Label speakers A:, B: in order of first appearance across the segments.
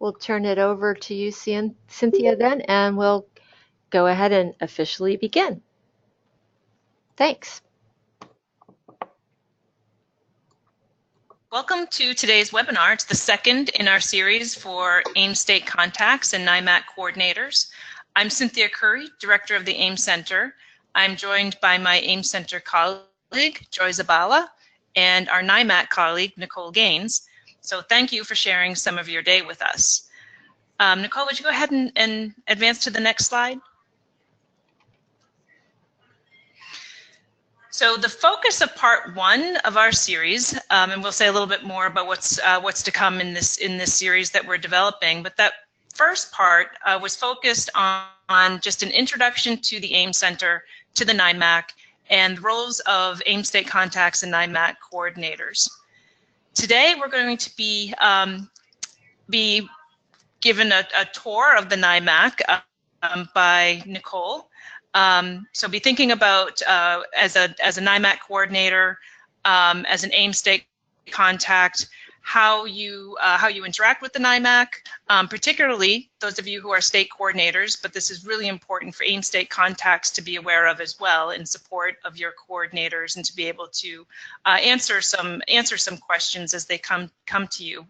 A: we'll turn it over to you, Cynthia, then, and we'll go ahead and officially begin. Thanks.
B: Welcome to today's webinar. It's the second in our series for AIM State Contacts and NIMAC Coordinators. I'm Cynthia Curry, Director of the AIM Center. I'm joined by my AIM Center colleague, Joy Zabala, and our NIMAC colleague, Nicole Gaines. So thank you for sharing some of your day with us. Nicole, would you go ahead and advance to the next slide? So the focus of part one of our series, and we'll say a little bit more about what's to come in this series that we're developing, but that first part was focused on just an introduction to the AIM Center, to the NIMAC, and the roles of AIM State Contacts and NIMAC coordinators. Today we're going to be given a tour of the NIMAC by Nicole. So be thinking about as a NIMAC coordinator, as an AIM State contact, how you interact with the NIMAC, particularly those of you who are state coordinators, but this is really important for AIM State contacts to be aware of as well in support of your coordinators and to be able to answer some questions as they come to you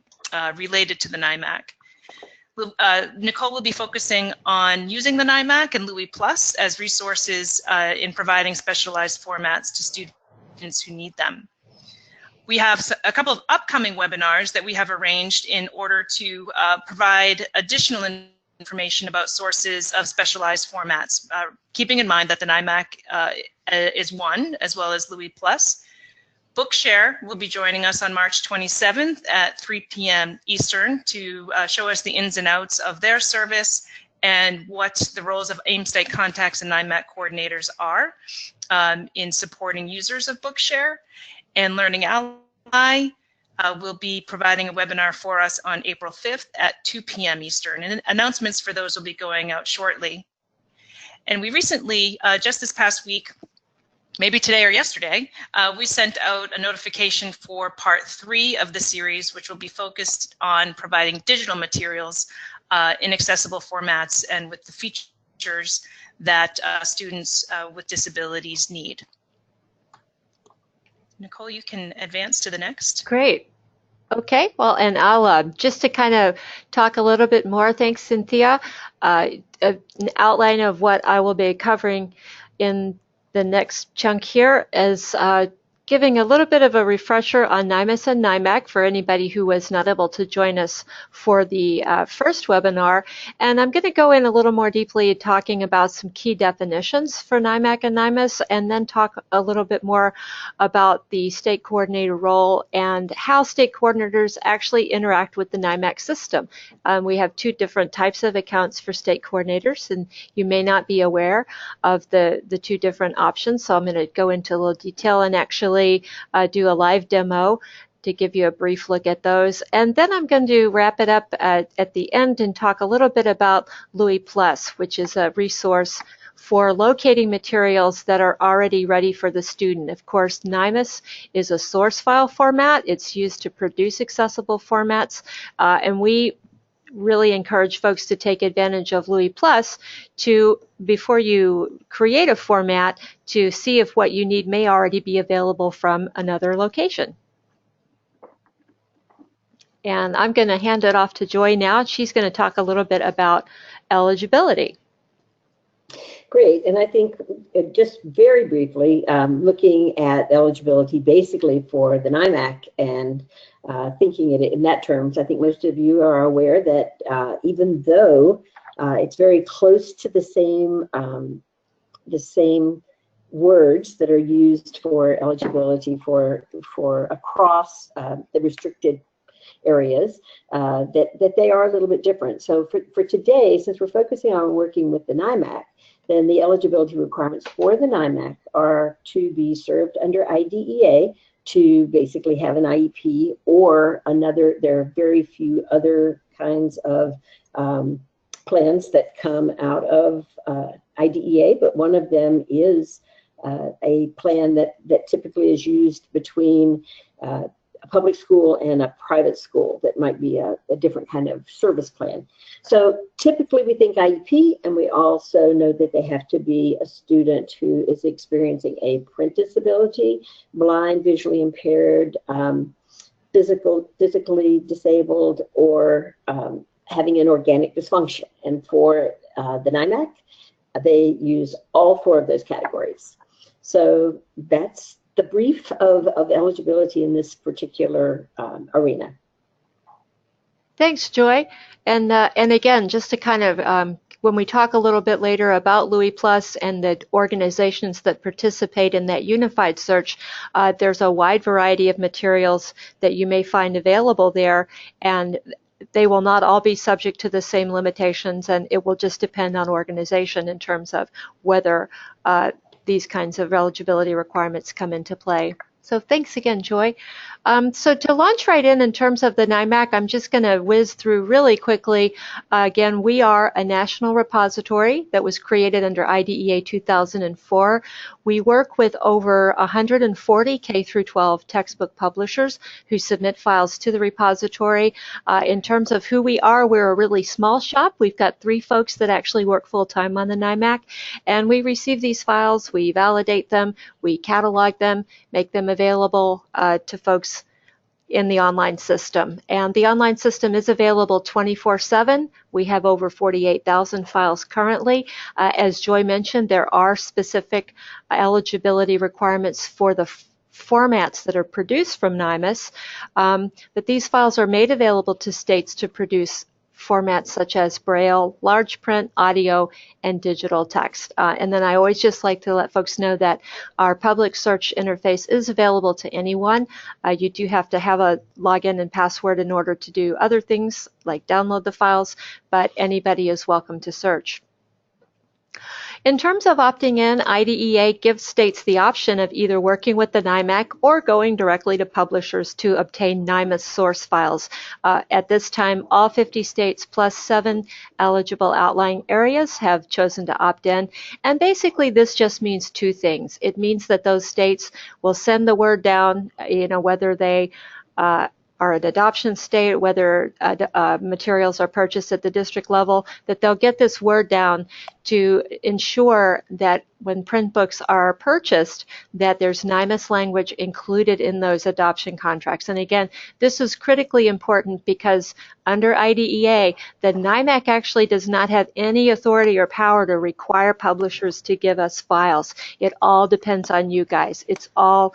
B: related to the NIMAC. Nicole will be focusing on using the NIMAC and Louis Plus as resources in providing specialized formats to students who need them. We have a couple of upcoming webinars that we have arranged in order to provide additional information about sources of specialized formats, keeping in mind that the NIMAC is one, as well as Louis Plus. Bookshare will be joining us on March 27th at 3 p.m. Eastern to show us the ins and outs of their service and what the roles of AIM State Contacts and NIMAC coordinators are in supporting users of Bookshare. And Learning Ally will be providing a webinar for us on April 5th at 2 p.m. Eastern. And announcements for those will be going out shortly. And we recently, just this past week, maybe today or yesterday, we sent out a notification for part 3 of the series, which will be focused on providing digital materials in accessible formats and with the features that students with disabilities need. Nicole, you can advance to the next.
A: Great. Okay, well, and I'll just to kind of talk a little bit more, thanks, Cynthia, an outline of what I will be covering in the next chunk here is giving a little bit of a refresher on NIMAS and NIMAC for anybody who was not able to join us for the first webinar. And I'm going to go in a little more deeply talking about some key definitions for NIMAC and NIMAS, and then talk a little bit more about the state coordinator role and how state coordinators actually interact with the NIMAC system. We have 2 different types of accounts for state coordinators, and you may not be aware of the 2 different options. So I'm going to go into a little detail and actually do a live demo to give you a brief look at those. And then I'm going to wrap it up at the end and talk a little bit about Louis Plus, which is a resource for locating materials that are already ready for the student. Of course, NIMAS is a source file format. It's used to produce accessible formats, and we really encourage folks to take advantage of Louis Plus to, before you create a format, to see if what you need may already be available from another location. And I'm going to hand it off to Joy now. She's going to talk a little bit about eligibility.
C: Great, and I think just very briefly, looking at eligibility basically for the NIMAC and thinking it in that terms, I think most of you are aware that even though it's very close to the same words that are used for eligibility for across the restricted areas, that they are a little bit different. So for today, since we're focusing on working with the NIMAC, then the eligibility requirements for the NIMAC are to be served under IDEA, to basically have an IEP or another. There are very few other kinds of plans that come out of IDEA, but one of them is a plan that typically is used between public school and a private school that might be a different kind of service plan. So typically we think IEP, and we also know that they have to be a student who is experiencing a print disability, blind, visually impaired, physically disabled, or having an organic dysfunction. And for the NIMAC, they use all 4 of those categories. So that's the brief of eligibility in this particular arena.
A: Thanks, Joy. And again, just to kind of, when we talk a little bit later about Louis Plus and the organizations that participate in that unified search, there's a wide variety of materials that you may find available there, and they will not all be subject to the same limitations, and it will just depend on organization in terms of whether these kinds of eligibility requirements come into play. So thanks again, Joy. So to launch right in terms of the NIMAC, I'm just going to whiz through really quickly. Again, we are a national repository that was created under IDEA 2004. We work with over 140 K through 12 textbook publishers who submit files to the repository. In terms of who we are, we're a really small shop. We've got 3 folks that actually work full-time on the NIMAC, and we receive these files, we validate them, we catalog them, make them available to folks in the online system. And the online system is available 24/7. We have over 48,000 files currently. As Joy mentioned, there are specific eligibility requirements for the formats that are produced from NIMAS, but these files are made available to states to produce formats such as Braille, large print, audio, and digital text. And then I always just like to let folks know that our public search interface is available to anyone. You do have to have a login and password in order to do other things like download the files, but anybody is welcome to search. In terms of opting in, IDEA gives states the option of either working with the NIMAC or going directly to publishers to obtain NIMAS source files. At this time, all 50 states plus 7 eligible outlying areas have chosen to opt in. And basically, this just means 2 things. It means that those states will send the word down, whether they are an adoption state, whether materials are purchased at the district level, that they'll get this word down to ensure that when print books are purchased, that there's NIMAS language included in those adoption contracts. And again, this is critically important because under IDEA, the NIMAC actually does not have any authority or power to require publishers to give us files. It all depends on you guys. It's all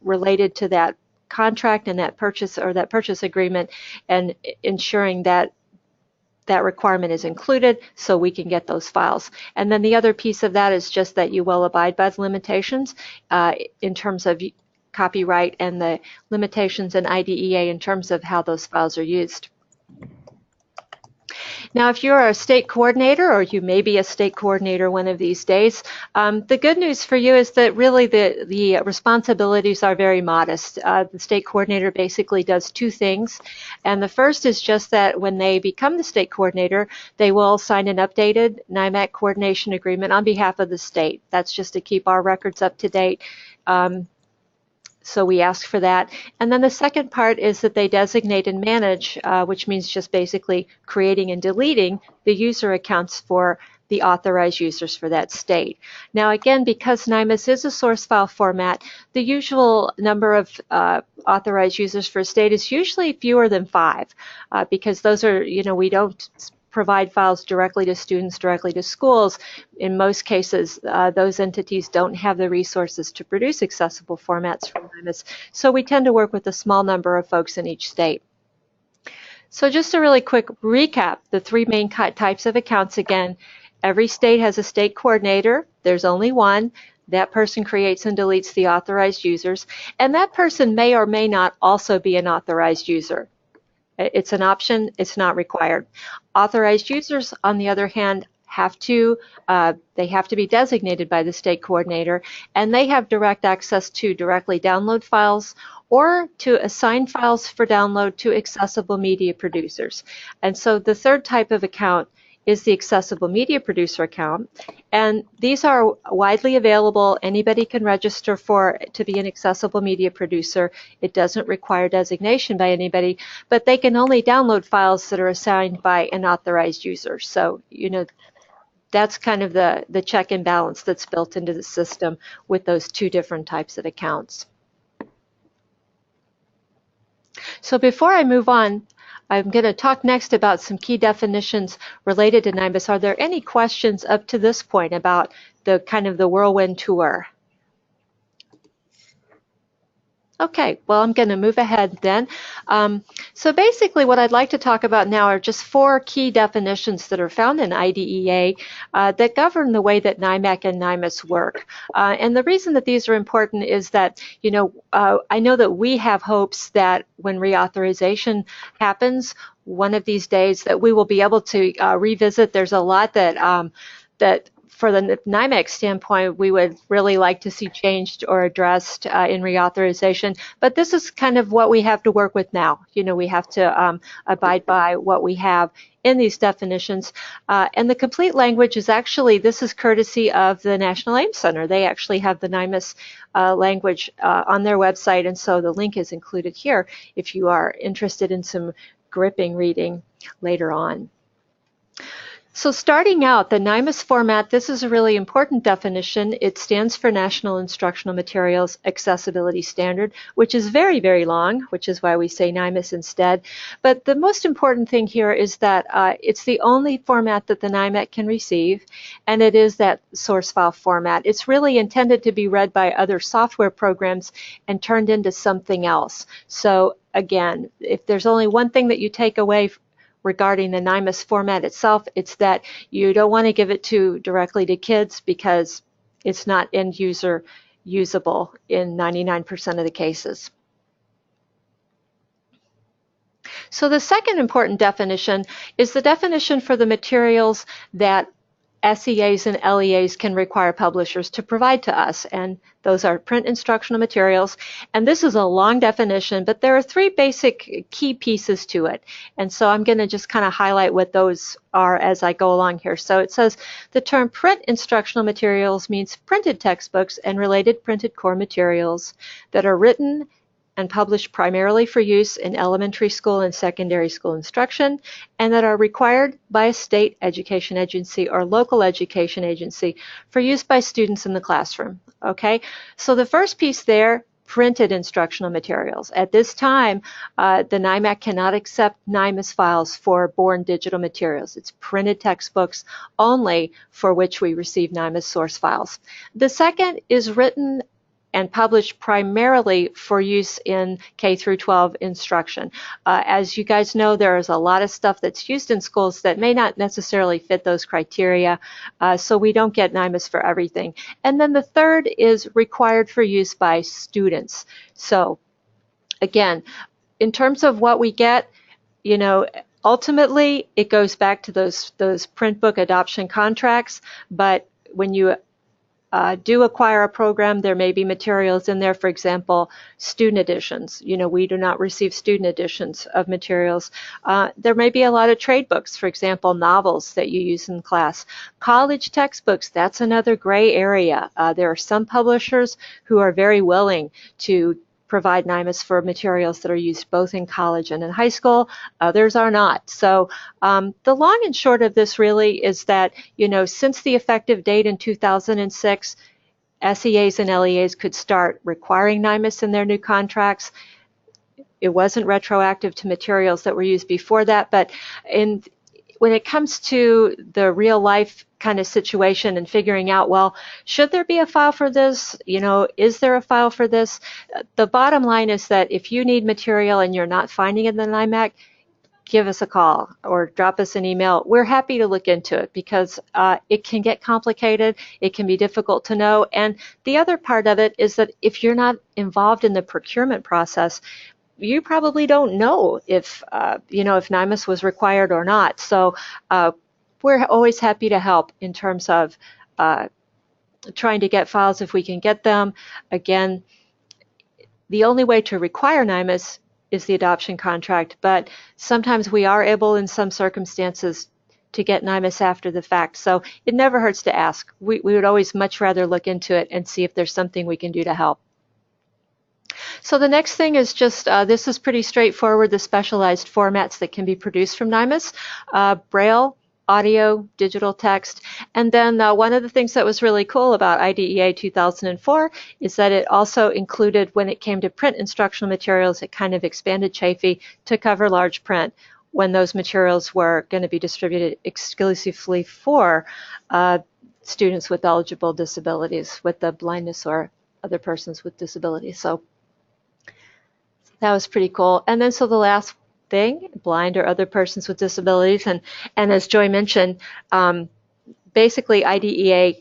A: related to that contract and that purchase agreement, and ensuring that that requirement is included so we can get those files. And then the other piece of that is just that you will abide by the limitations in terms of copyright and the limitations in IDEA in terms of how those files are used. Now, if you're a state coordinator, or you may be a state coordinator one of these days, the good news for you is that really the responsibilities are very modest. The state coordinator basically does 2 things. And the first is just that when they become the state coordinator, they will sign an updated NIMAC coordination agreement on behalf of the state. That's just to keep our records up to date. So we ask for that. And then the second part is that they designate and manage, which means just basically creating and deleting the user accounts for the authorized users for that state. Now again, because NIMAS is a source file format, the usual number of authorized users for a state is usually fewer than 5, because those are, we don't provide files directly to students, directly to schools. In most cases, those entities don't have the resources to produce accessible formats from NIMAS, so we tend to work with a small number of folks in each state. So just a really quick recap, the 3 main types of accounts again. Every state has a state coordinator. There's only one. That person creates and deletes the authorized users, and that person may or may not also be an authorized user. It's an option, it's not required. Authorized users, on the other hand, they have to be designated by the state coordinator, and they have direct access to directly download files or to assign files for download to accessible media producers. And so the third type of account is the accessible media producer account. And these are widely available. Anybody can register to be an accessible media producer. It doesn't require designation by anybody, but they can only download files that are assigned by an authorized user. So, that's kind of the check and balance that's built into the system with those two different types of accounts. So before I move on, I'm going to talk next about some key definitions related to NIMAC. Are there any questions up to this point about the kind of the whirlwind tour? Okay, well, I'm going to move ahead then. So basically what I'd like to talk about now are just 4 key definitions that are found in IDEA that govern the way that NIMAC and NIMAC work. And the reason that these are important is that, I know that we have hopes that when reauthorization happens one of these days that we will be able to revisit. There's a lot that for the NIMAC standpoint, we would really like to see changed or addressed in reauthorization. But this is kind of what we have to work with now. We have to abide by what we have in these definitions. And the complete language is actually, this is courtesy of the National AIM Center. They actually have the NIMAC language on their website, and so the link is included here if you are interested in some gripping reading later on. So starting out, the NIMAC format, this is a really important definition. It stands for National Instructional Materials Accessibility Standard, which is very, very long, which is why we say NIMAC instead. But the most important thing here is that it's the only format that the NIMAC can receive, and it is that source file format. It's really intended to be read by other software programs and turned into something else. So again, if there's only one thing that you take away regarding the NIMAC format itself, it's that you don't want to give it directly to kids because it's not end user usable in 99% of the cases. So the second important definition is the definition for the materials that SEAs and LEAs can require publishers to provide to us, and those are print instructional materials. And this is a long definition, but there are 3 basic key pieces to it. And so I'm going to just kind of highlight what those are as I go along here. So it says the term print instructional materials means printed textbooks and related printed core materials that are written and published primarily for use in elementary school and secondary school instruction, and that are required by a state education agency or local education agency for use by students in the classroom. Okay, so the first piece there, printed instructional materials. At this time, the NIMAC cannot accept NIMAC files for born digital materials. It's printed textbooks only for which we receive NIMAC source files. The second is written and published primarily for use in K through 12 instruction. As you guys know, there is a lot of stuff that's used in schools that may not necessarily fit those criteria, so we don't get NIMAC for everything. And then the third is required for use by students. So again, in terms of what we get, ultimately it goes back to those print book adoption contracts, but when you do acquire a program, there may be materials in there, for example, student editions. We do not receive student editions of materials. There may be a lot of trade books, for example, novels that you use in class. College textbooks, that's another gray area. There are some publishers who are very willing to provide NIMAC for materials that are used both in college and in high school. Others are not. So the long and short of this really is that, since the effective date in 2006, SEAs and LEAs could start requiring NIMAC in their new contracts. It wasn't retroactive to materials that were used before that, but when it comes to the real life kind of situation and figuring out, well, should there be a file for this? Is there a file for this? The bottom line is that if you need material and you're not finding it in the NIMAC, give us a call or drop us an email. We're happy to look into it because it can get complicated. It can be difficult to know. And the other part of it is that if you're not involved in the procurement process, you probably don't know if if NIMAC was required or not. So we're always happy to help in terms of trying to get files if we can get them. Again, the only way to require NIMAC is the adoption contract, but sometimes we are able in some circumstances to get NIMAC after the fact. So it never hurts to ask. We would always much rather look into it and see if there's something we can do to help. So the next thing is just, this is pretty straightforward, the specialized formats that can be produced from NIMAC. Braille, audio, digital text. And then one of the things that was really cool about IDEA 2004 is that it also included, when it came to print instructional materials, it kind of expanded Chafee to cover large print when those materials were going to be distributed exclusively for students with eligible disabilities, with the blindness or other persons with disabilities. So that was pretty cool. And then so the last thing, blind or other persons with disabilities, and as Joy mentioned, basically IDEA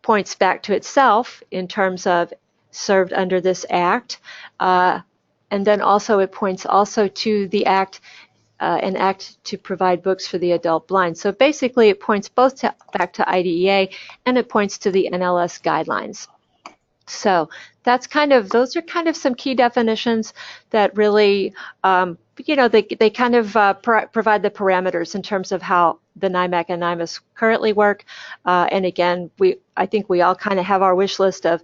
A: points back to itself in terms of served under this act, and then also it points also to the act, an act to provide books for the adult blind. So basically it points both back to IDEA and it points to the NLS guidelines. So that's kind of, those are kind of some key definitions that really, you know, they kind of provide the parameters in terms of how the NIMAC and NIMAC currently work. And again, I think we all kind of have our wish list of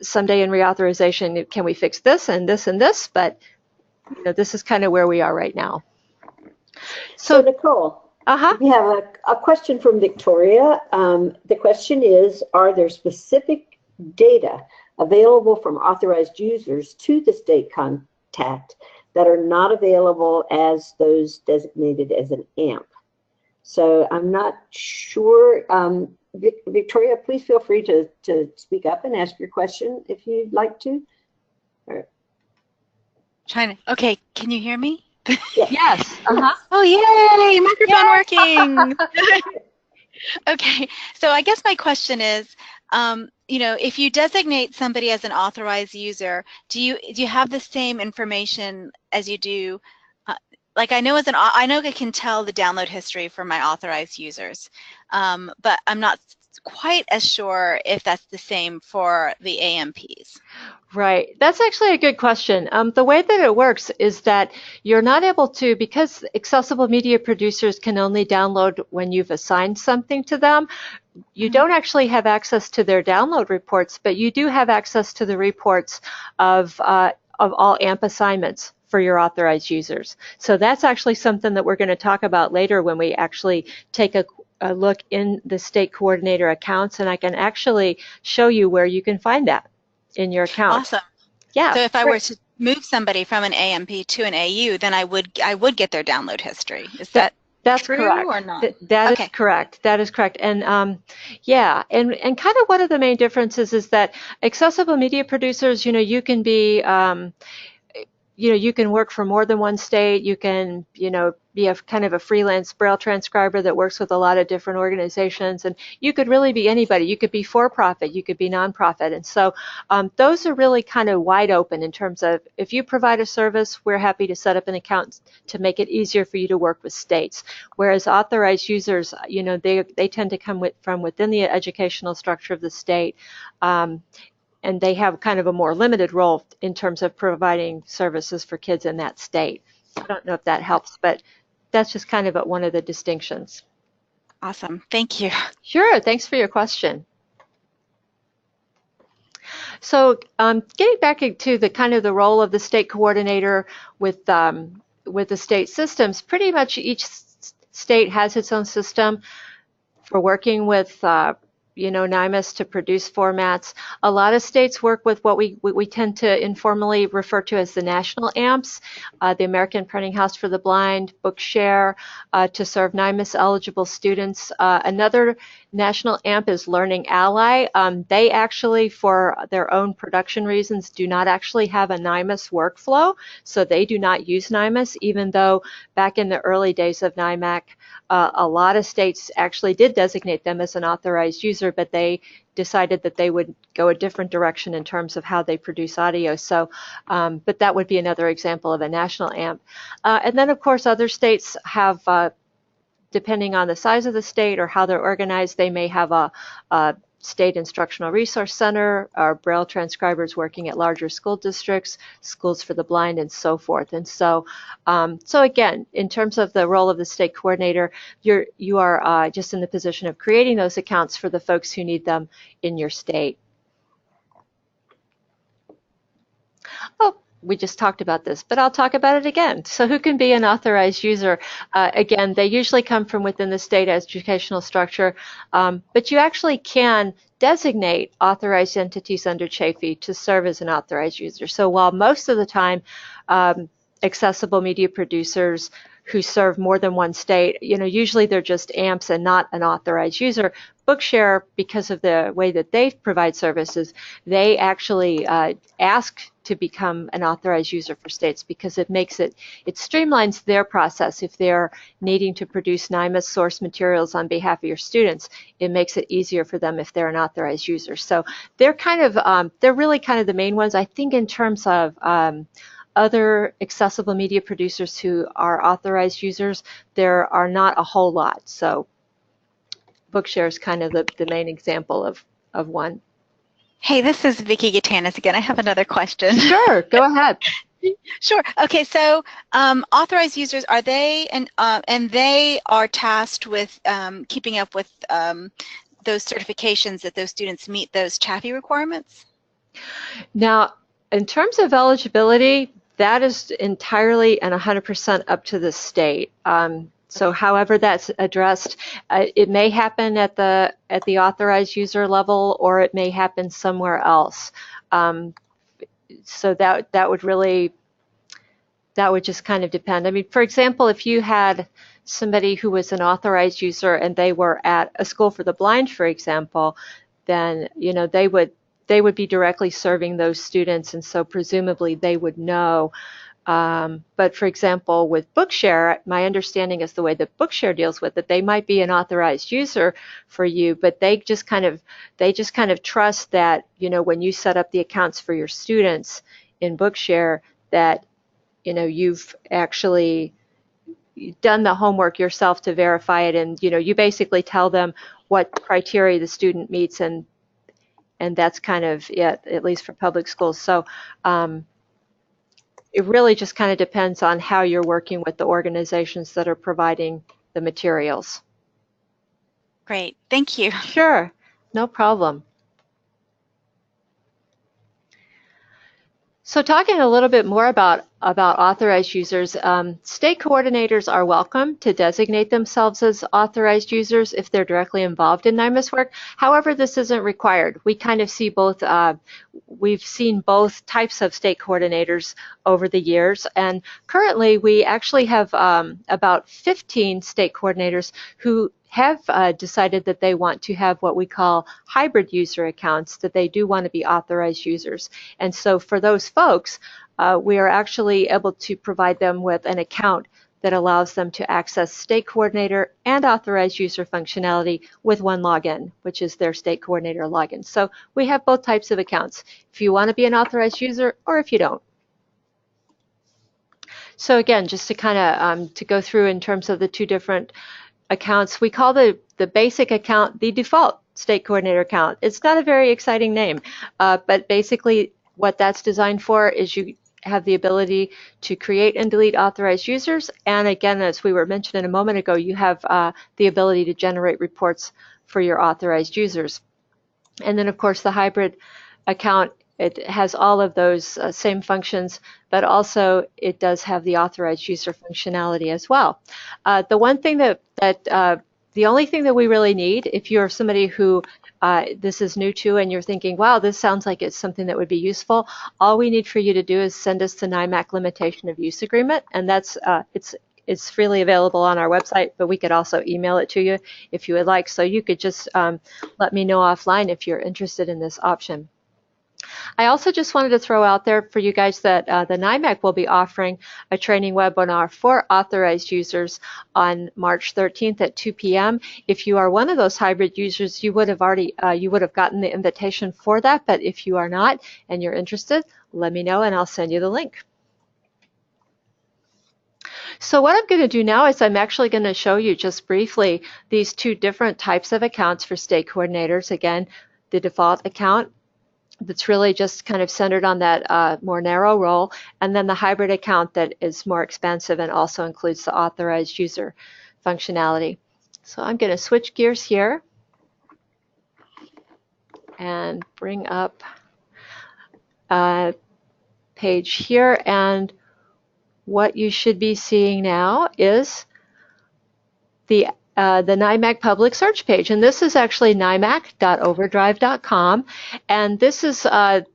A: someday in reauthorization, can we fix this and this and this? But you know, this is kind of where we are right now.
C: So Nicole, we have a question from Victoria. The question is, are there specific data available from authorized users to the state contact that are not available as those designated as an AMP? So I'm not sure. Victoria, please feel free to speak up and ask your question if you'd like to.
D: Okay, can you hear me?
A: Yes.
D: Oh, yay! Microphone working. Okay, so I guess my question is, you know, if you designate somebody as an authorized user, do you have the same information as you do? Like I know I can tell the download history for my authorized users, but I'm not quite as sure if that's the same for the AMPs.
A: Right. That's actually a good question. The way that it works is that you're not able to, because accessible media producers can only download when you've assigned something to them, you don't actually have access to their download reports, but you do have access to the reports of all AMP assignments for your authorized users. So that's actually something that we're going to talk about later when we actually take a look in the state coordinator accounts, and I can actually show you where you can find that in your account.
D: Awesome.
A: Yeah.
D: So if I were to move somebody from an AMP to an AU, then I would get their download history. Is that's true
A: correct.
D: Or not?
A: That
D: okay.
A: is correct. That is correct. And yeah, and kind of one of the main differences is that accessible media producers, you know, you can be you know, you can work for more than one state. You can, you know, be a kind of a freelance Braille transcriber that works with a lot of different organizations, and you could really be anybody. You could be for-profit, you could be nonprofit, and so those are really kind of wide open in terms of if you provide a service, we're happy to set up an account to make it easier for you to work with states. Whereas authorized users, you know, they tend to come from within the educational structure of the state. And they have kind of a more limited role in terms of providing services for kids in that state. I don't know if that helps, but that's just kind of one of the distinctions.
D: Awesome. Thank you.
A: Sure. Thanks for your question. So getting back to the kind of the role of the state coordinator with the state systems, pretty much each state has its own system for working with you know, NIMAC to produce formats. A lot of states work with what we tend to informally refer to as the national AMPs, the American Printing House for the Blind, Bookshare, to serve NIMAC eligible students. Another national AMP is Learning Ally. They actually, for their own production reasons, do not actually have a NIMAC workflow, so they do not use NIMAC, even though back in the early days of NIMAC, a lot of states actually did designate them as an authorized user, but they decided that they would go a different direction in terms of how they produce audio. So, but that would be another example of a national AMP. And then, of course, other states have, depending on the size of the state or how they're organized, they may have a State Instructional Resource Center, our Braille transcribers working at larger school districts, schools for the blind, and so forth. And so, so again, in terms of the role of the state coordinator, you are just in the position of creating those accounts for the folks who need them in your state. Oh, we just talked about this, but I'll talk about it again. So who can be an authorized user? Again, they usually come from within the state educational structure, but you actually can designate authorized entities under Chafee to serve as an authorized user. So while most of the time, accessible media producers who serve more than one state, usually they're just AMPs and not an authorized user. Bookshare, because of the way that they provide services, they actually ask to become an authorized user for states because it streamlines their process. If they're needing to produce NIMAC source materials on behalf of your students, it makes it easier for them if they're an authorized user. So they're they're really kind of the main ones. I think in terms of other accessible media producers who are authorized users, there are not a whole lot. So Bookshare is kind of the main example of one.
D: Hey, this is Vicki Gatanis again. I have another question.
A: Sure, go ahead.
D: Sure. Okay, so authorized users, are they, and they are tasked with keeping up with those certifications that those students meet those Chafee requirements?
A: Now, in terms of eligibility, that is entirely and 100% up to the state. So however that's addressed, it may happen at the authorized user level, or it may happen somewhere else. So that would just kind of depend. I mean, for example, if you had somebody who was an authorized user and they were at a school for the blind, for example, then they would be directly serving those students, and so presumably they would know. But for example, with Bookshare, my understanding is the way that Bookshare deals with it, they might be an authorized user for you, but they just kind of trust that, when you set up the accounts for your students in Bookshare, that, you've actually done the homework yourself to verify it, and, you basically tell them what criteria the student meets, and that's kind of it, at least for public schools. So it really just kind of depends on how you're working with the organizations that are providing the materials.
D: Great, thank you.
A: Sure, no problem. So talking a little bit more about authorized users, state coordinators are welcome to designate themselves as authorized users if they're directly involved in NIMAC work. However, this isn't required. We kind of see both, we've seen both types of state coordinators over the years, and currently we actually have about 15 state coordinators who have decided that they want to have what we call hybrid user accounts, that they do want to be authorized users. And so for those folks, we are actually able to provide them with an account that allows them to access state coordinator and authorized user functionality with one login, which is their state coordinator login. So we have both types of accounts, if you want to be an authorized user or if you don't. So again, just to kind of to go through in terms of the two different accounts, we call the basic account the default state coordinator account. It's not a very exciting name, but basically what that's designed for is you have the ability to create and delete authorized users, and again, as we were mentioning a moment ago, you have the ability to generate reports for your authorized users. And then of course the hybrid account, it has all of those same functions, but also it does have the authorized user functionality as well. The one thing the only thing that we really need, if you're somebody who this is new to and you're thinking, wow, this sounds like it's something that would be useful, all we need for you to do is send us the NIMAC limitation of use agreement, and that's it's freely available on our website, but we could also email it to you if you would like. So you could just let me know offline if you're interested in this option. I also just wanted to throw out there for you guys that the NIMAC will be offering a training webinar for authorized users on March 13th at 2 p.m. If you are one of those hybrid users, you would have gotten the invitation for that, but if you are not and you're interested, let me know and I'll send you the link. So what I'm going to do now is I'm actually going to show you just briefly these two different types of accounts for state coordinators. Again, the default account that's really just kind of centered on that more narrow role, and then the hybrid account that is more expensive and also includes the authorized user functionality. So I'm going to switch gears here and bring up a page here, and what you should be seeing now is the NIMAC public search page, and this is actually nimac.overdrive.com, and this is I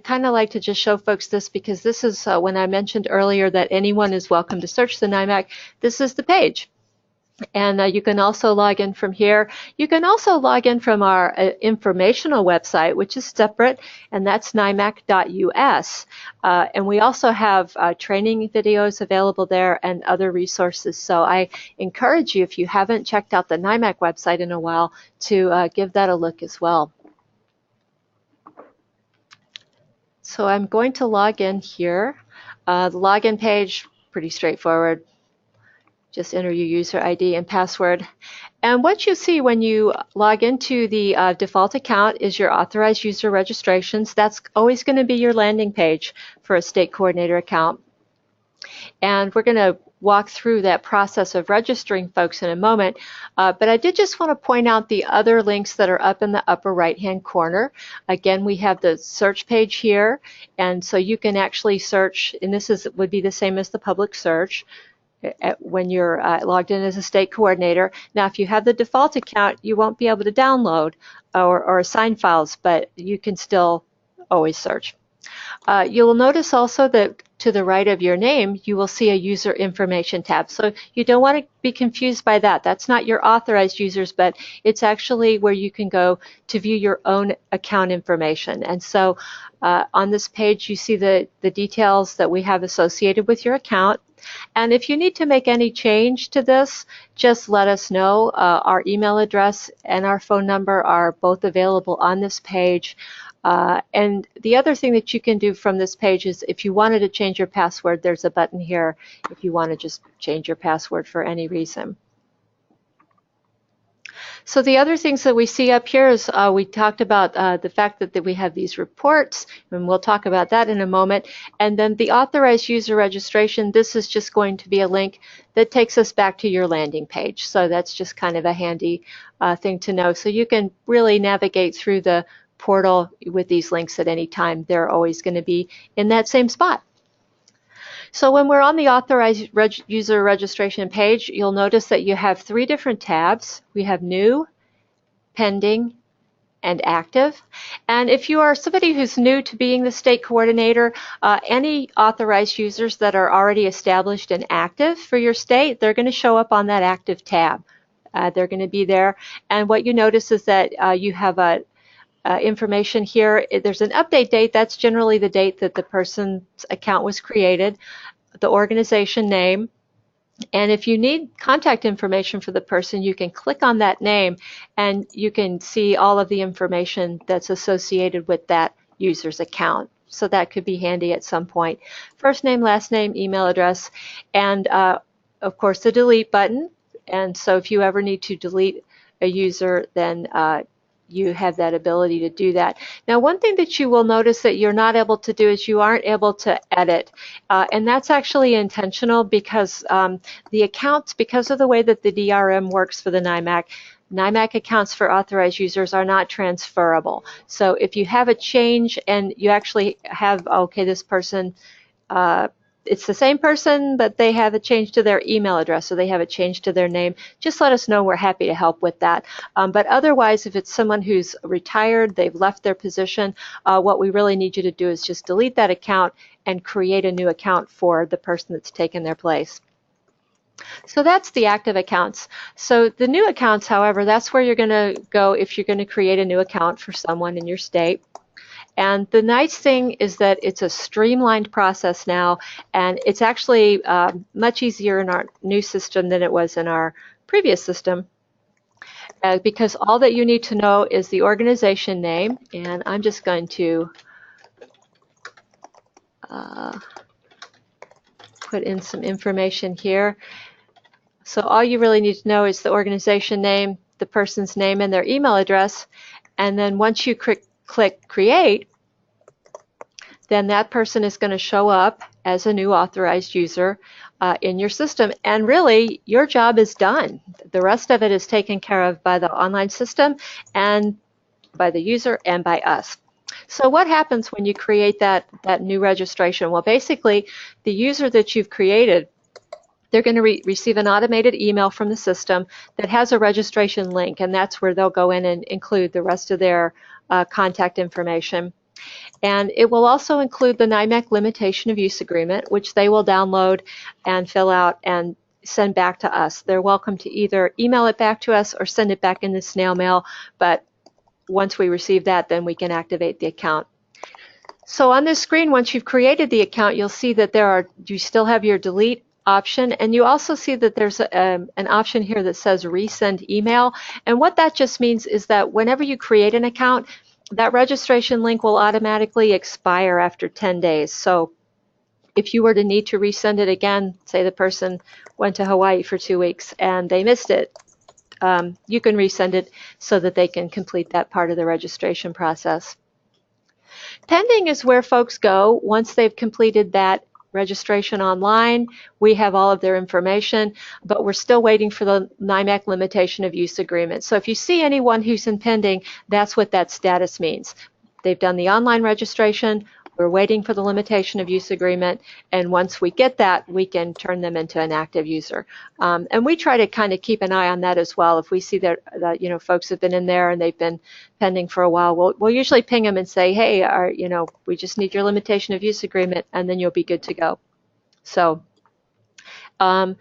A: kind of like to just show folks this because this is when I mentioned earlier that anyone is welcome to search the NIMAC. This is the page. And you can also log in from here. You can also log in from our informational website, which is separate, and that's nimac.us. And we also have training videos available there and other resources. So I encourage you, if you haven't checked out the NIMAC website in a while, to give that a look as well. So I'm going to log in here. The login page, pretty straightforward. Just enter your user ID and password. And what you see when you log into the default account is your authorized user registrations. That's always going to be your landing page for a state coordinator account. And we're going to walk through that process of registering folks in a moment. But I did just want to point out the other links that are up in the upper right-hand corner. Again, we have the search page here. And so you can actually search, and this would be the same as the public search when you're logged in as a state coordinator. Now, if you have the default account, you won't be able to download or assign files, but you can still always search. You will notice also that to the right of your name, you will see a user information tab. So you don't want to be confused by that. That's not your authorized users, but it's actually where you can go to view your own account information. And so on this page, you see the details that we have associated with your account. And if you need to make any change to this, just let us know. Our email address and our phone number are both available on this page. And the other thing that you can do from this page is if you wanted to change your password, there's a button here if you want to just change your password for any reason. So the other things that we see up here is we talked about the fact that we have these reports, and we'll talk about that in a moment. And then the authorized user registration, this is just going to be a link that takes us back to your landing page. So that's just kind of a handy thing to know. So you can really navigate through the portal with these links at any time. They're always going to be in that same spot. So when we're on the authorized user registration page, you'll notice that you have 3 different tabs. We have new, pending, and active. And if you are somebody who's new to being the state coordinator, any authorized users that are already established and active for your state, they're going to show up on that active tab. They're going to be there. And what you notice is that you have information here. There's an update date. That's generally the date that the person's account was created, the organization name, and if you need contact information for the person, you can click on that name and you can see all of the information that's associated with that user's account. So that could be handy at some point. First name, last name, email address, and of course the delete button. And so if you ever need to delete a user, then you have that ability to do that. Now, one thing that you will notice that you're not able to do is you aren't able to edit. And that's actually intentional because the accounts, because of the way that the DRM works for the NIMAC accounts for authorized users are not transferable. So if you have a change and you actually have, okay, this person, it's the same person, but they have a change to their email address, so they have a change to their name, just let us know. We're happy to help with that. But otherwise, if it's someone who's retired, they've left their position, what we really need you to do is just delete that account and create a new account for the person that's taken their place. So that's the active accounts. So the new accounts, however, that's where you're going to go if you're going to create a new account for someone in your state. And the nice thing is that it's a streamlined process now, and it's actually much easier in our new system than it was in our previous system, because all that you need to know is the organization name, and I'm just going to put in some information here. So all you really need to know is the organization name, the person's name, and their email address. And then once you click Create, then that person is going to show up as a new authorized user in your system. And really, your job is done. The rest of it is taken care of by the online system and by the user and by us. So what happens when you create that new registration? Well, basically, the user that you've created, they're going to receive an automated email from the system that has a registration link, and that's where they'll go in and include the rest of their contact information. And it will also include the NIMAC limitation of use agreement, which they will download and fill out and send back to us. They're welcome to either email it back to us or send it back in the snail mail, but once we receive that, then we can activate the account. So on this screen, once you've created the account, you'll see that you still have your delete option, and you also see that there's an option here that says resend email. And what that just means is that whenever you create an account, that registration link will automatically expire after 10 days. So if you were to need to resend it again, say the person went to Hawaii for 2 weeks and they missed it, you can resend it so that they can complete that part of the registration process. Pending is where folks go once they've completed that registration online. We have all of their information, but we're still waiting for the NIMAC limitation of use agreement. So if you see anyone who's in pending, that's what that status means. They've done the online registration, we're waiting for the limitation of use agreement, and once we get that, we can turn them into an active user. And we try to kind of keep an eye on that as well. If we see that folks have been in there and they've been pending for a while, we'll usually ping them and say, hey, we just need your limitation of use agreement, and then you'll be good to go. So that's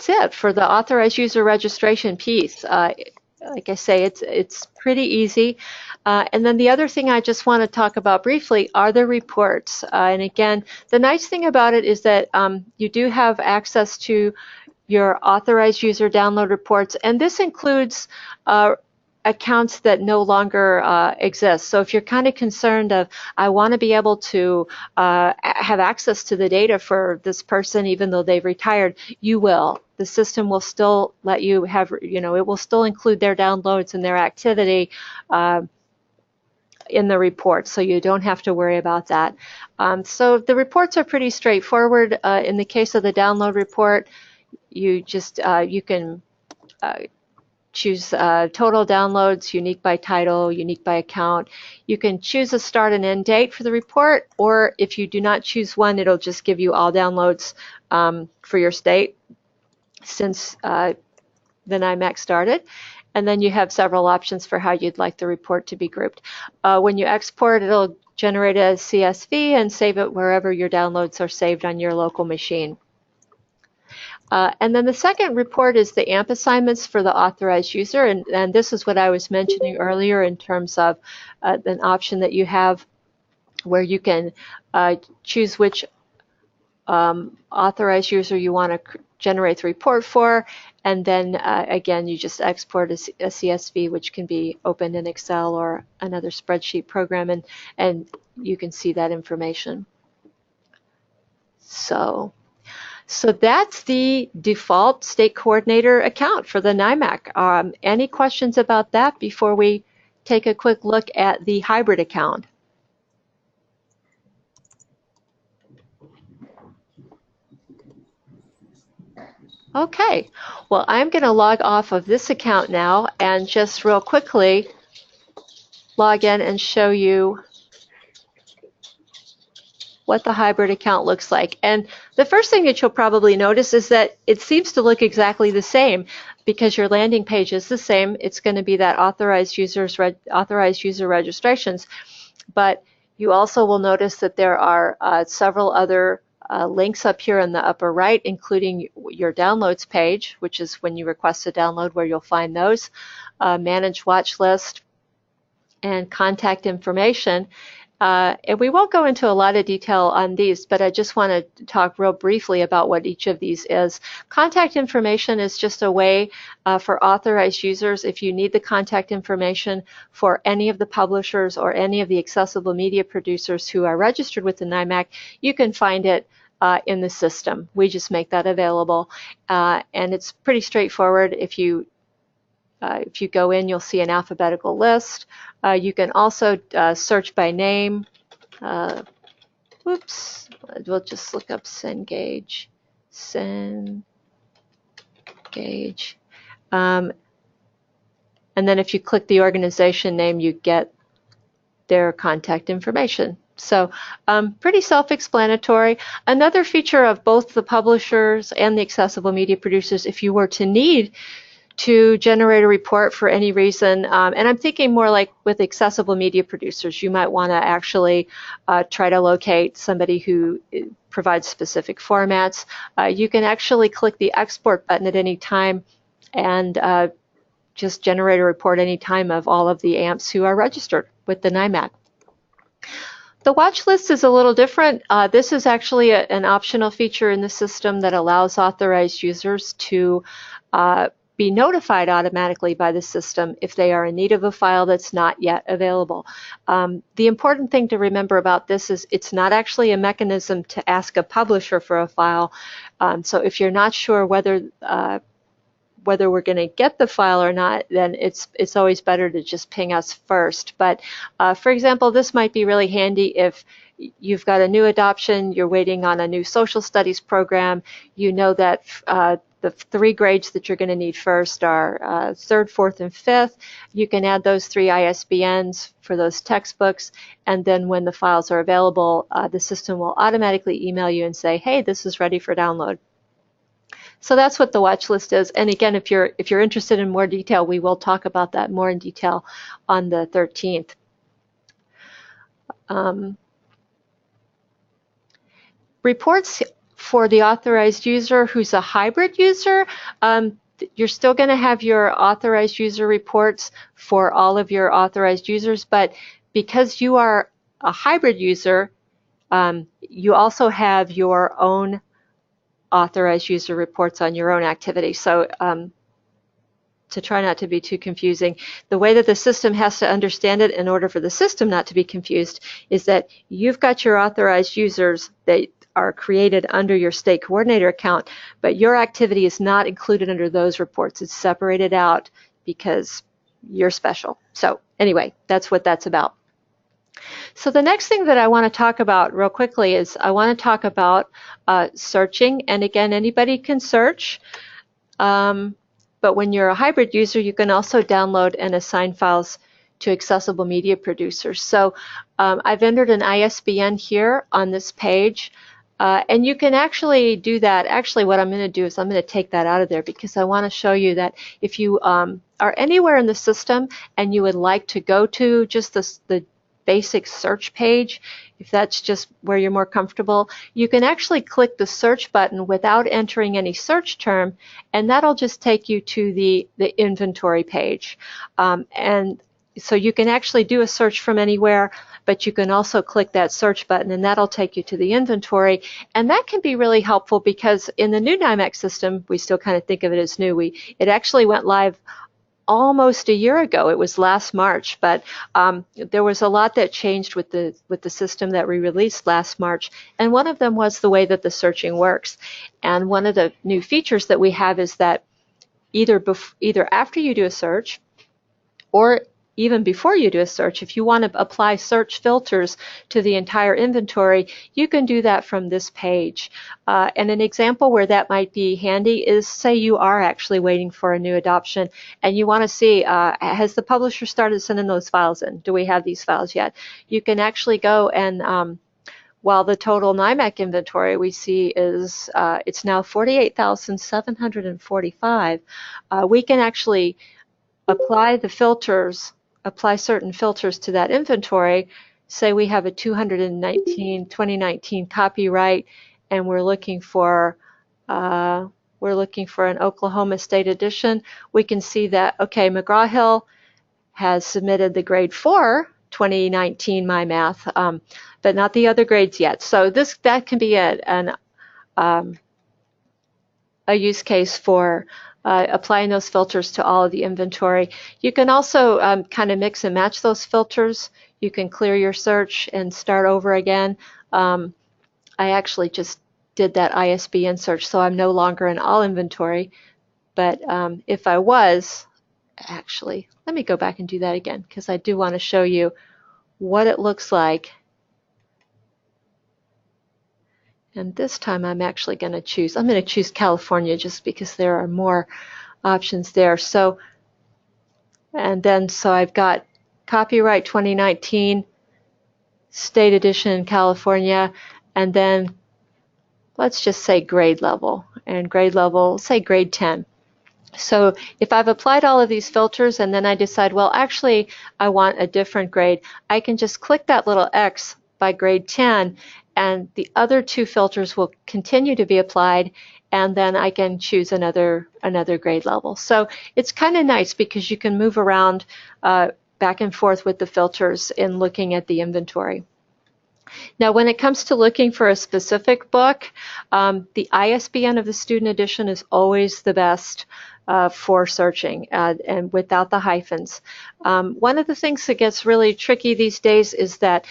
A: it for the authorized user registration piece. Like I say, it's pretty easy. And then the other thing I just want to talk about briefly are the reports. And again, the nice thing about it is that you do have access to your authorized user download reports, and this includes accounts that no longer exist. So if you're kind of concerned of, I want to be able to have access to the data for this person even though they've retired, you will. The system will still let you have, it will still include their downloads and their activity in the report, so you don't have to worry about that. So the reports are pretty straightforward. In the case of the download report, you can choose total downloads, unique by title, unique by account. You can choose a start and end date for the report, or if you do not choose one, it'll just give you all downloads for your state since the NIMAC started. And then you have several options for how you'd like the report to be grouped. When you export, it'll generate a CSV and save it wherever your downloads are saved on your local machine. And then the second report is the AMP assignments for the authorized user. And this is what I was mentioning earlier in terms of an option that you have where you can choose which authorized user you want to generate the report for. And then again, you just export a CSV, which can be opened in Excel or another spreadsheet program, and you can see that information. So that's the default state coordinator account for the NIMAC. Any questions about that before we take a quick look at the hybrid account? Okay, well, I'm going to log off of this account now and just real quickly log in and show you what the hybrid account looks like. And the first thing that you'll probably notice is that it seems to look exactly the same because your landing page is the same. It's going to be that authorized user registrations, but you also will notice that there are several other links up here in the upper right, including your downloads page, which is when you request a download where you'll find those, manage watch list, and contact information. And we won't go into a lot of detail on these, but I just want to talk real briefly about what each of these is. Contact information is just a way for authorized users, if you need the contact information for any of the publishers or any of the accessible media producers who are registered with the NIMAC, you can find it in the system. We just make that available. And it's pretty straightforward. If you if you go in, you'll see an alphabetical list. You can also search by name. Whoops, we'll just look up Cengage. Cengage. And then if you click the organization name, you get their contact information. So pretty self-explanatory. Another feature of both the publishers and the accessible media producers, if you were to need to generate a report for any reason, and I'm thinking more like with accessible media producers, you might want to actually try to locate somebody who provides specific formats. You can actually click the export button at any time and just generate a report anytime of all of the AMPs who are registered with the NIMAC. The watch list is a little different. This is actually an optional feature in the system that allows authorized users to be notified automatically by the system if they are in need of a file that's not yet available. The important thing to remember about this is it's not actually a mechanism to ask a publisher for a file. So if you're not sure whether we're going to get the file or not, then it's always better to just ping us first. But for example, this might be really handy if you've got a new adoption, you're waiting on a new social studies program, you know that the 3 grades that you're going to need first are 3rd, 4th, and 5th. You can add those 3 ISBNs for those textbooks, and then when the files are available, the system will automatically email you and say, hey, this is ready for download. So that's what the watch list is. And again, if you're interested in more detail, we will talk about that more in detail on the 13th. Reports for the authorized user who's a hybrid user, you're still going to have your authorized user reports for all of your authorized users, but because you are a hybrid user, you also have your own authorized user reports on your own activity. So to try not to be too confusing, the way that the system has to understand it in order for the system not to be confused is that you've got your authorized users that are created under your state coordinator account, but your activity is not included under those reports. It's separated out because you're special. So anyway, that's what that's about. So the next thing that I want to talk about real quickly is I want to talk about searching. And again, anybody can search. But when you're a hybrid user, you can also download and assign files to accessible media producers. So I've entered an ISBN here on this page. And you can actually do that. Actually, what I'm going to do is I'm going to take that out of there because I want to show you that if you are anywhere in the system and you would like to go to just the basic search page, if that's just where you're more comfortable, you can actually click the search button without entering any search term, and that'll just take you to the inventory page. And so you can actually do a search from anywhere, but you can also click that search button and that'll take you to the inventory. And that can be really helpful because in the new NIMAC system, we still kind of think of it as new. It actually went live almost a year ago. It was last March, but there was a lot that changed with the system that we released last March, and one of them was the way that the searching works. And one of the new features that we have is that either after you do a search or even before you do a search, if you want to apply search filters to the entire inventory, you can do that from this page. And an example where that might be handy is, say you are actually waiting for a new adoption and you want to see, has the publisher started sending those files in? Do we have these files yet? You can actually go and while the total NIMAC inventory we see is, it's now 48,745, we can actually apply certain filters to that inventory. Say we have a 2019 copyright and we're looking for an Oklahoma State edition. We can see that, okay, McGraw-Hill has submitted the grade 4 2019 My Math, but not the other grades yet. So that can be a use case for applying those filters to all of the inventory. You can also kind of mix and match those filters. You can clear your search and start over again. I actually just did that ISBN search, so I'm no longer in all inventory. But if I was, actually, let me go back and do that again because I do want to show you what it looks like. And this time I'm actually going to choose California just because there are more options there. So, and then so I've got copyright 2019, state edition in California, and then let's just say grade level, and grade level, say grade 10. So if I've applied all of these filters and then I decide, well, actually, I want a different grade, I can just click that little X by grade 10, and the other two filters will continue to be applied, and then I can choose another grade level. So it's kind of nice because you can move around back and forth with the filters in looking at the inventory. Now, when it comes to looking for a specific book, the ISBN of the student edition is always the best for searching, and without the hyphens. One of the things that gets really tricky these days is that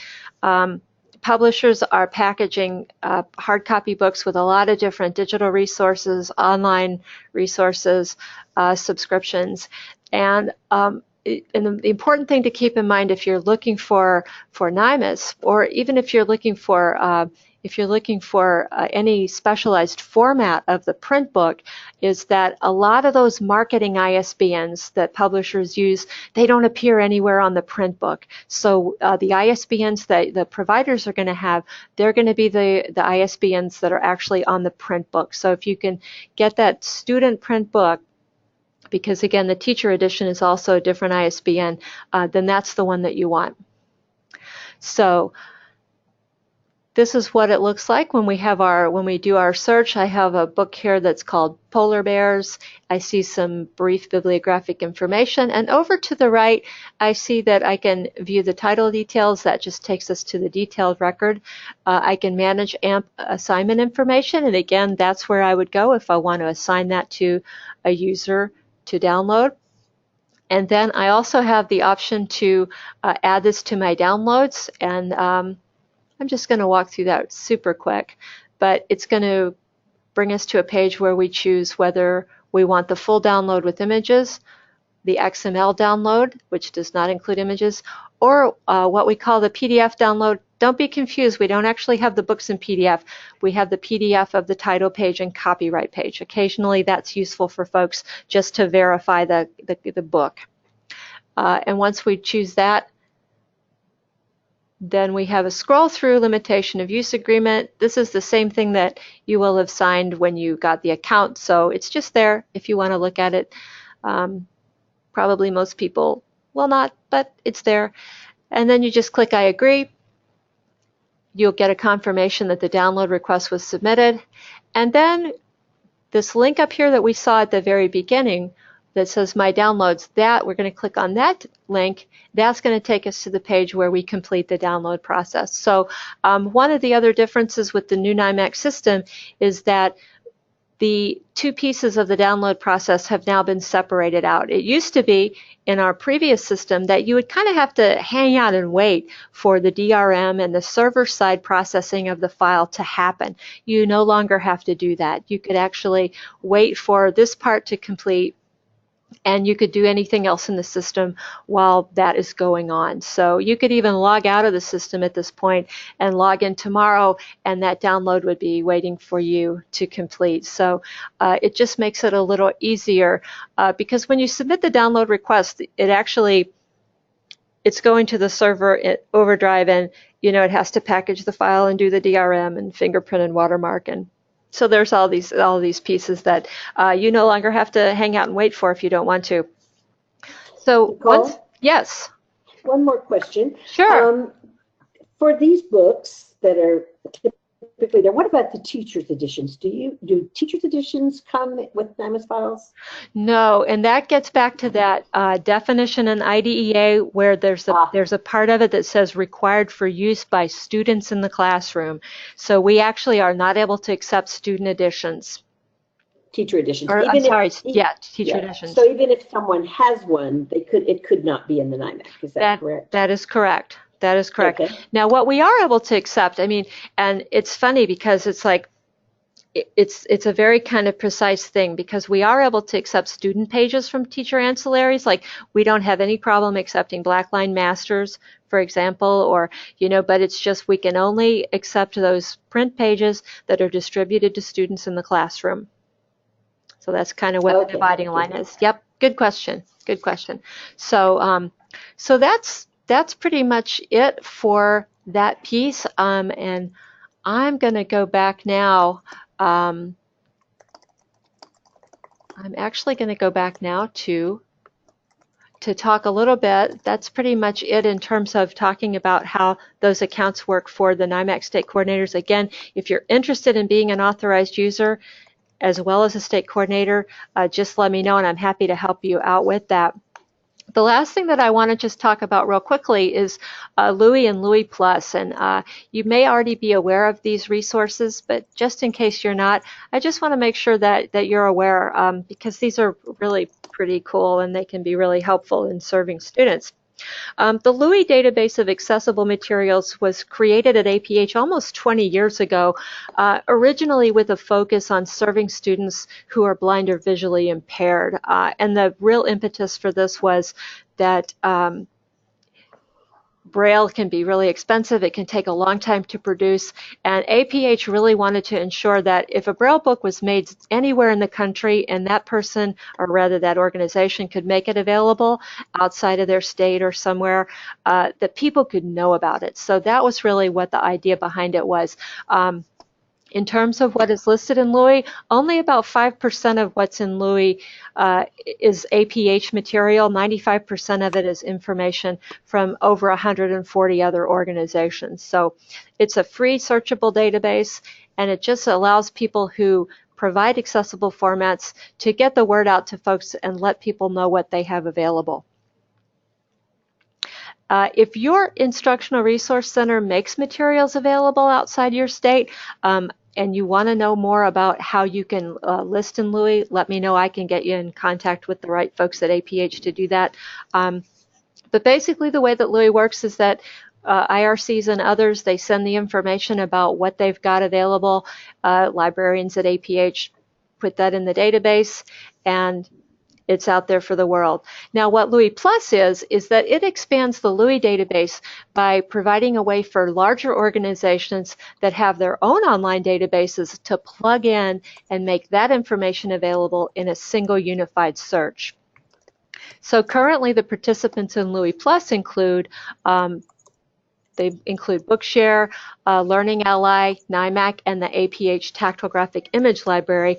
A: publishers are packaging hard copy books with a lot of different digital resources, online resources, subscriptions, and the important thing to keep in mind if you're looking for NIMAC, or even if you're looking for any specialized format of the print book, is that a lot of those marketing ISBNs that publishers use, they don't appear anywhere on the print book. So the ISBNs that the providers are going to have, they're going to be the ISBNs that are actually on the print book. So if you can get that student print book, because again, the teacher edition is also a different ISBN, then that's the one that you want. So this is what it looks like when we do our search. I have a book here that's called Polar Bears. I see some brief bibliographic information, and over to the right, I see that I can view the title details. That just takes us to the detailed record. I can manage AMP assignment information, and again, that's where I would go if I want to assign that to a user to download. And then I also have the option to add this to my downloads, and I'm just going to walk through that super quick, but it's going to bring us to a page where we choose whether we want the full download with images, the XML download, which does not include images, or what we call the PDF download. Don't be confused, we don't actually have the books in PDF. We have the PDF of the title page and copyright page. Occasionally that's useful for folks just to verify the book. And once we choose that, then we have a scroll through limitation of use agreement. This is the same thing that you will have signed when you got the account, so it's just there if you want to look at it. Probably most people will not, but it's there. And then you just click I agree. You'll get a confirmation that the download request was submitted. And then this link up here that we saw at the very beginning that says My Downloads, that we're going to click on that link. That's going to take us to the page where we complete the download process. So one of the other differences with the new NIMAC system is that the two pieces of the download process have now been separated out. It used to be in our previous system that you would kind of have to hang out and wait for the DRM and the server-side processing of the file to happen. You no longer have to do that. You could actually wait for this part to complete, and you could do anything else in the system while that is going on. So you could even log out of the system at this point and log in tomorrow, and that download would be waiting for you to complete. So it just makes it a little easier because when you submit the download request, it's going to the server in Overdrive, and it has to package the file and do the DRM and fingerprint and watermark, and so there's all these pieces that you no longer have to hang out and wait for if you don't want to. So yes.
C: One more question.
A: Sure.
C: For these books that are typically there, what about the teacher's editions? Do teacher's editions come with NIMAC files?
A: No, and that gets back to that definition in IDEA where there's a part of it that says required for use by students in the classroom. So we actually are not able to accept student editions.
C: Teacher editions.
A: Or, teacher editions.
C: So even if someone has one, it could not be in the NIMAC. Is that correct?
A: That is correct. That is correct.
C: Okay.
A: Now, what we are able to accept, and it's funny because it's like it's a very kind of precise thing because we are able to accept student pages from teacher ancillaries. Like we don't have any problem accepting Blackline Masters, for example, or, but it's just we can only accept those print pages that are distributed to students in the classroom. So that's kind of what the dividing line is. Yep, good question. Good question. So, so that's pretty much it for that piece. And I'm going to go back now. I'm actually going to go back now to talk a little bit. That's pretty much it in terms of talking about how those accounts work for the NIMAC state coordinators. Again, if you're interested in being an authorized user as well as a state coordinator, just let me know and I'm happy to help you out with that. The last thing that I want to just talk about real quickly is LUI and LUI Plus. And you may already be aware of these resources, but just in case you're not, I just want to make sure that you're aware because these are really pretty cool and they can be really helpful in serving students. The LUI database of accessible materials was created at APH almost 20 years ago, originally with a focus on serving students who are blind or visually impaired. And the real impetus for this was that Braille can be really expensive. It can take a long time to produce. And APH really wanted to ensure that if a Braille book was made anywhere in the country and that person, or rather that organization, could make it available outside of their state or somewhere, that people could know about it. So that was really what the idea behind it was. In terms of what is listed in LUI, only about 5% of what's in LUI is APH material. 95% of it is information from over 140 other organizations. So it's a free searchable database, and it just allows people who provide accessible formats to get the word out to folks and let people know what they have available. If your instructional resource center makes materials available outside your state, and you want to know more about how you can list in LUI, let me know. I can get you in contact with the right folks at APH to do that. But basically the way that LUI works is that IRCs and others, they send the information about what they've got available. Librarians at APH put that in the database, and it's out there for the world. Now, what LUI Plus is that it expands the LUI database by providing a way for larger organizations that have their own online databases to plug in and make that information available in a single unified search. So currently the participants in LUI Plus include Bookshare, Learning Ally, NIMAC, and the APH Tactile Graphic Image Library.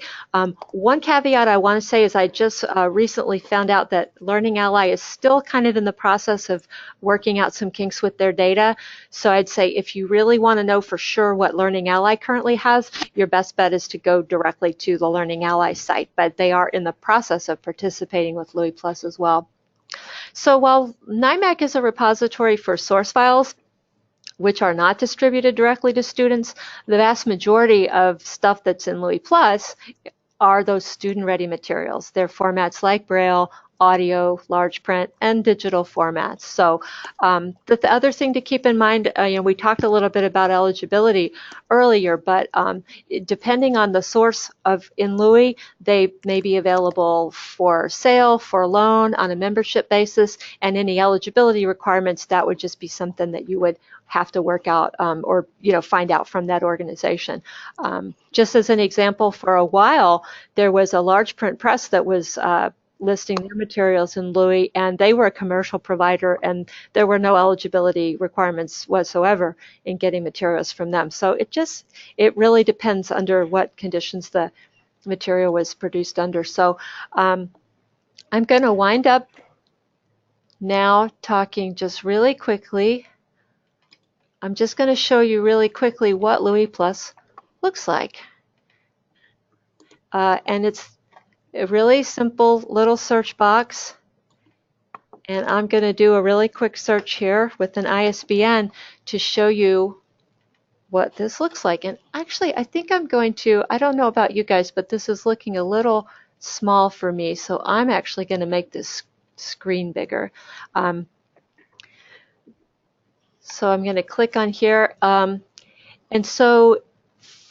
A: One caveat I want to say is I just recently found out that Learning Ally is still kind of in the process of working out some kinks with their data. So I'd say if you really want to know for sure what Learning Ally currently has, your best bet is to go directly to the Learning Ally site. But they are in the process of participating with LUI Plus as well. So while NIMAC is a repository for source files, which are not distributed directly to students, the vast majority of stuff that's in LUI Plus are those student-ready materials. They're formats like Braille, audio, large print, and digital formats. So the other thing to keep in mind, we talked a little bit about eligibility earlier, but depending on the source in LUI, they may be available for sale, for loan, on a membership basis, and any eligibility requirements, that would just be something that you would have to work out or find out from that organization. Just as an example, for a while, there was a large print press that was listing their materials in LUI, and they were a commercial provider, and there were no eligibility requirements whatsoever in getting materials from them. So it really depends under what conditions the material was produced under. So I'm going to wind up now talking just really quickly. I'm just going to show you really quickly what LUI Plus looks like. And it's a really simple little search box. And I'm going to do a really quick search here with an ISBN to show you what this looks like. And actually, I think I'm going to, I don't know about you guys, but this is looking a little small for me. So I'm actually going to make this screen bigger. So I'm going to click on here. And so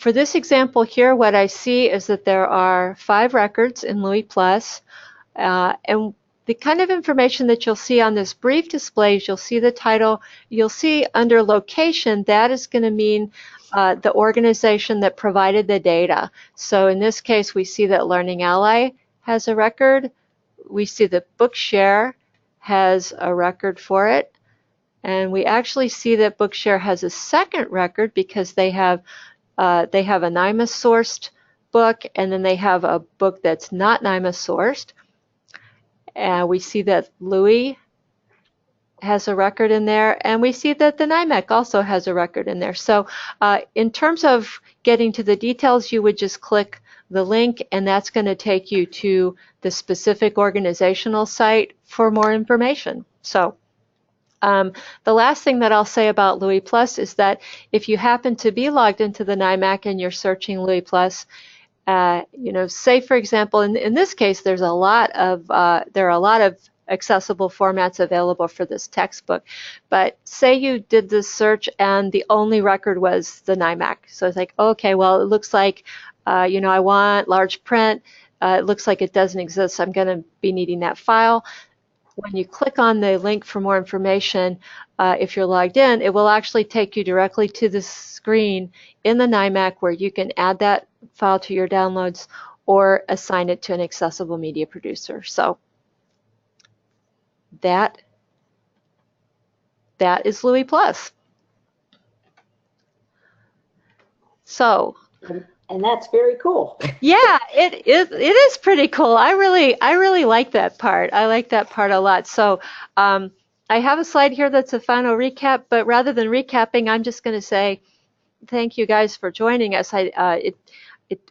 A: For this example here, what I see is that there are 5 records in Louis Plus, and the kind of information that you'll see on this brief display is you'll see the title, you'll see under location, that is going to mean the organization that provided the data. So in this case, we see that Learning Ally has a record. We see that Bookshare has a record for it. And we actually see that Bookshare has a second record because they have a NIMAC sourced book, and then they have a book that's not NIMAC sourced. And we see that Louis has a record in there, and we see that the NIMAC also has a record in there. So in terms of getting to the details, you would just click the link, and that's going to take you to the specific organizational site for more information. So the last thing that I'll say about Louis Plus is that if you happen to be logged into the NIMAC and you're searching Louis Plus, say for example, in this case, there are a lot of accessible formats available for this textbook. But say you did this search and the only record was the NIMAC. So it's like, okay, well, it looks like, I want large print. It looks like it doesn't exist. So I'm going to be needing that file. When you click on the link for more information, if you're logged in, it will actually take you directly to the screen in the NIMAC where you can add that file to your downloads or assign it to an accessible media producer. So that is Louis Plus. So.
C: And that's very cool.
A: Yeah, it is pretty cool. I really like that part. I like that part a lot. So I have a slide here that's a final recap, but rather than recapping, I'm just going to say thank you guys for joining us. It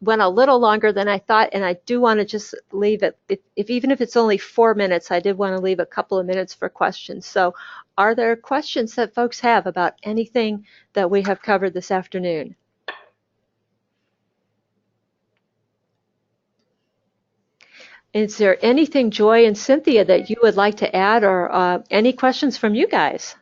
A: went a little longer than I thought, and I do want to just leave it, even if it's only 4 minutes, I did want to leave a couple of minutes for questions. So are there questions that folks have about anything that we have covered this afternoon? Is there anything, Joy and Cynthia, that you would like to add, or any questions from you guys?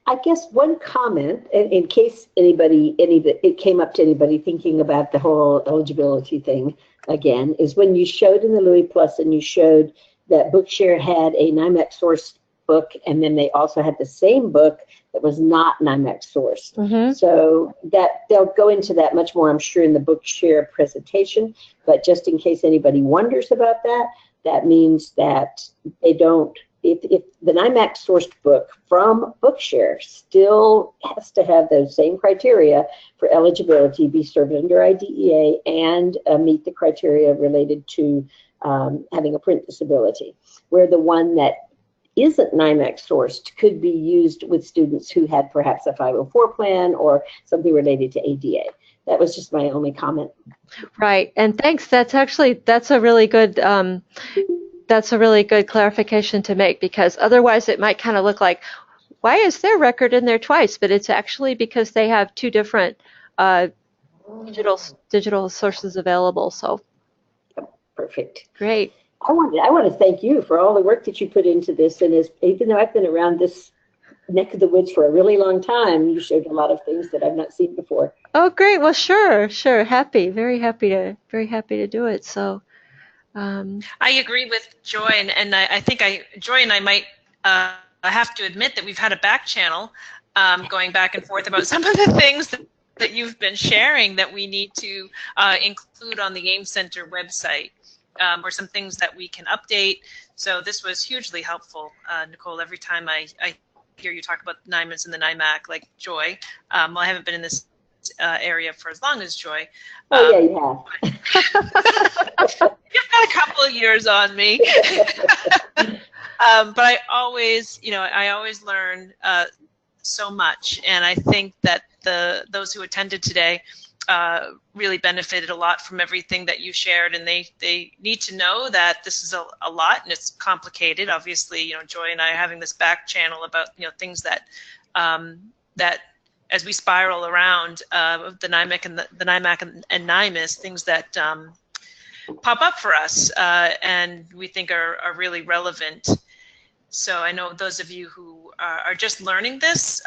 C: I guess one comment, in case it came up to anybody thinking about the whole eligibility thing again, is when you showed in the Louis Plus and you showed that Bookshare had a NIMAC sourced book, and then they also had the same book that was not NIMAC sourced. Mm-hmm. So that they'll go into that much more, I'm sure, in the Bookshare presentation. But just in case anybody wonders about that, that means that they don't. If the NIMAC sourced book from Bookshare still has to have those same criteria for eligibility, be served under IDEA, and meet the criteria related to having a print disability, where the one that isn't NIMAC sourced could be used with students who had perhaps a 504 plan or something related to ADA. That was just my only comment.
A: Right, and thanks. That's a really good clarification to make, because otherwise it might kind of look like, why is their record in there twice? But it's actually because they have 2 different digital sources available. So
C: perfect.
A: Great.
C: I want to thank you for all the work that you put into this. And even though I've been around this neck of the woods for a really long time, you showed a lot of things that I've not seen before.
A: Oh, great. Well, sure. Very happy to do it. So.
B: I agree with Joy, and I think Joy and I might have to admit that we've had a back channel going back and forth about some of the things that you've been sharing that we need to include on the AIM Center website, or some things that we can update. So this was hugely helpful, Nicole. Every time I hear you talk about NIMAC and the NIMAC, like Joy, well, I haven't been in this area for as long as Joy.
C: Oh, yeah, you have.
B: You've got a couple of years on me. But I always learn so much, and I think that those who attended today really benefited a lot from everything that you shared, and they need to know that this is a lot, and it's complicated. Obviously, Joy and I are having this back channel about things that that as we spiral around the NIMAC and the NIMAC and NIMAS, things that pop up for us and we think are really relevant. So I know those of you who are just learning this,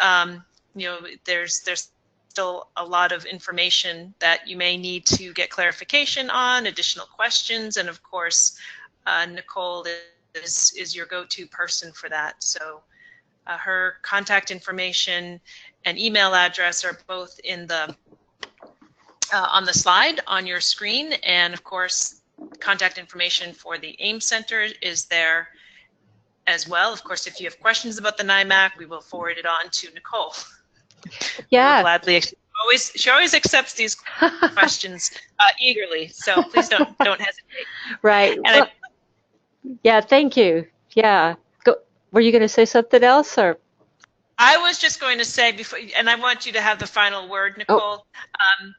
B: there's still a lot of information that you may need to get clarification on, additional questions, and of course, Nicole is your go-to person for that. So her contact information and email address are both in the on the slide on your screen, and of course, contact information for the AIM Center is there as well. Of course, if you have questions about the NIMAC, we will forward it on to Nicole.
A: Yeah.
B: Gladly. She always accepts these questions eagerly, so please don't hesitate.
A: Right.
B: And
A: Well, yeah, thank you. Yeah. Were you going to say something else, or?
B: I was just going to say before, and I want you to have the final word, Nicole,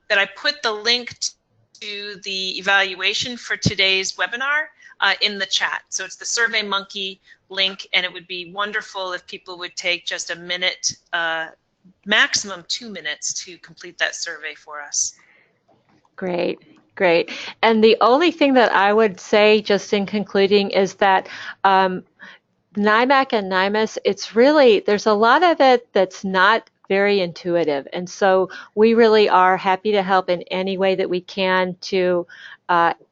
B: that I put the link to the evaluation for today's webinar in the chat. So it's the SurveyMonkey link, and it would be wonderful if people would take just a minute, maximum 2 minutes, to complete that survey for us.
A: Great, great. And the only thing that I would say, just in concluding, is that NIMAC and NIMUS, it's really, there's a lot of it that's not very intuitive. And so we really are happy to help in any way that we can to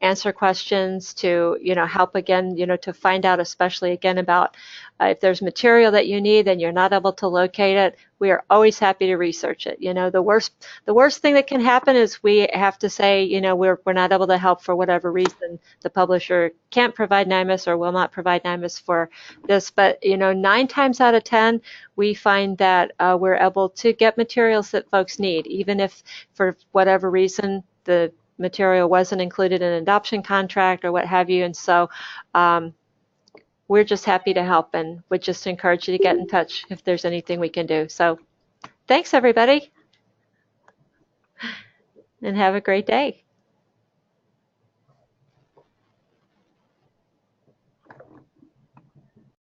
A: answer questions, to, help again, to find out, especially again about if there's material that you need and you're not able to locate it. We are always happy to research it. The worst thing that can happen is we have to say, we're not able to help for whatever reason. The publisher can't provide NIMUS or will not provide NIMUS for this. But 9 times out of 10, we find that we're able to get materials that folks need, even if for whatever reason the material wasn't included in an adoption contract or what have you. And so we're just happy to help, and would just encourage you to get in touch if there's anything we can do. So thanks, everybody, and have a great day.